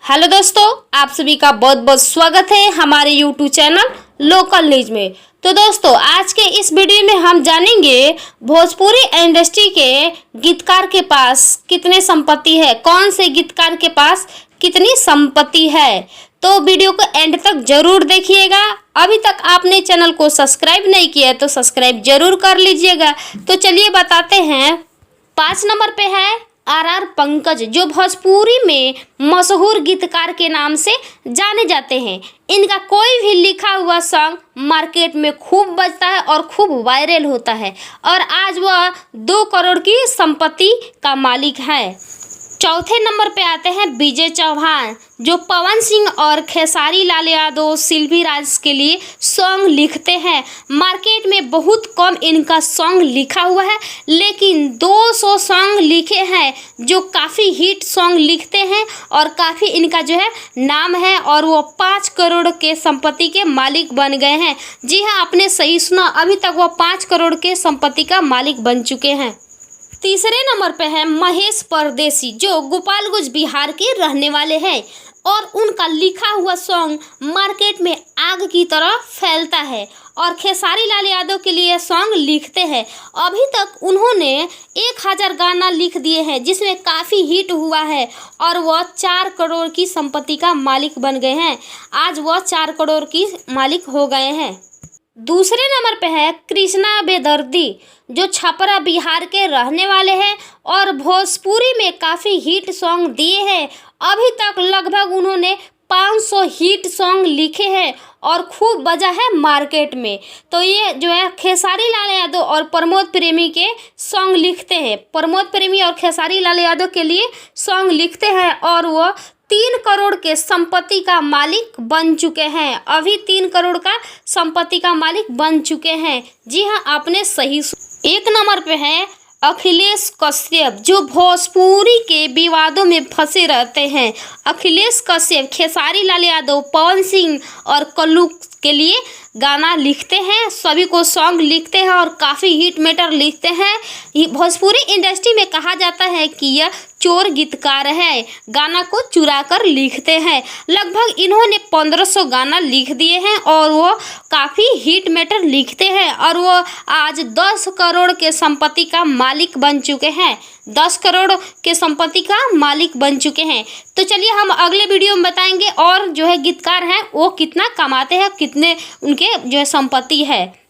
Hello दोस्तों, आप सभी का बहुत बहुत स्वागत है हमारे यूट्यूब चैनल लोकल न्यूज में। तो दोस्तों, आज के इस वीडियो में हम जानेंगे भोजपुरी इंडस्ट्री के गीतकार के पास कितने संपत्ति है, कौन से गीतकार के पास कितनी संपत्ति है। तो वीडियो को एंड तक जरूर देखिएगा। अभी तक आपने चैनल को सब्सक्राइब नहीं किया है तो सब्सक्राइब जरूर कर लीजिएगा। तो चलिए बताते हैं। 5 नंबर पे है आर पंकज, जो भोजपुरी में मशहूर गीतकार के नाम से जाने जाते हैं। इनका कोई भी लिखा हुआ सॉन्ग मार्केट में खूब बजता है और खूब वायरल होता है और आज वह 2 करोड़ की संपत्ति का मालिक है। चौथे नंबर पे आते हैं विजय चौहान, जो पवन सिंह और खेसारी लाल यादव, सिल्वी राज के लिए सॉन्ग लिखते हैं। मार्केट में बहुत कम इनका सॉन्ग लिखा हुआ है, लेकिन 200 सॉन्ग लिखे हैं जो काफ़ी हिट सॉन्ग लिखते हैं और काफ़ी इनका जो है नाम है और वो 5 करोड़ के संपत्ति के मालिक बन गए हैं। जी हाँ, आपने सही सुना, अभी तक वो 5 करोड़ के संपत्ति का मालिक बन चुके हैं। तीसरे नंबर पे है महेश परदेसी, जो गोपालगंज बिहार के रहने वाले हैं और उनका लिखा हुआ सॉन्ग मार्केट में आग की तरह फैलता है और खेसारी लाल यादव के लिए सॉन्ग लिखते हैं। अभी तक उन्होंने 1000 गाना लिख दिए हैं जिसमें काफ़ी हिट हुआ है और वह 4 करोड़ की संपत्ति का मालिक बन गए हैं। आज वह 4 करोड़ की मालिक हो गए हैं। दूसरे नंबर पे है कृष्णा बेदर्दी, जो छपरा बिहार के रहने वाले हैं और भोजपुरी में काफ़ी हिट सॉन्ग दिए हैं। अभी तक लगभग उन्होंने 500 हिट सॉन्ग लिखे हैं और खूब बजा है मार्केट में। तो ये जो है खेसारी लाल यादव और प्रमोद प्रेमी के सॉन्ग लिखते हैं। प्रमोद प्रेमी और खेसारी लाल यादव के लिए सॉन्ग लिखते हैं और वो 3 करोड़ के संपत्ति का मालिक बन चुके हैं। अभी 3 करोड़ का संपत्ति का मालिक बन चुके हैं। जी हाँ, आपने सही। 1 नंबर पे है अखिलेश कश्यप, जो भोजपुरी के विवादों में फंसे रहते हैं। अखिलेश कश्यप खेसारी लाल यादव, पवन सिंह और कल्लू के लिए गाना लिखते हैं, सभी को सॉन्ग लिखते हैं और काफ़ी हिट मैटर लिखते हैं। भोजपुरी इंडस्ट्री में कहा जाता है कि यह चोर गीतकार है, गाना को चुरा कर लिखते हैं। लगभग इन्होंने 1500 गाना लिख दिए हैं और वो काफ़ी हिट मैटर लिखते हैं और वो आज 10 करोड़ के संपत्ति का मालिक बन चुके हैं। 10 करोड़ के संपत्ति का मालिक बन चुके हैं। तो चलिए हम अगले वीडियो में बताएंगे और जो है गीतकार हैं वो कितना कमाते हैं, कितने उनके जो है संपत्ति है।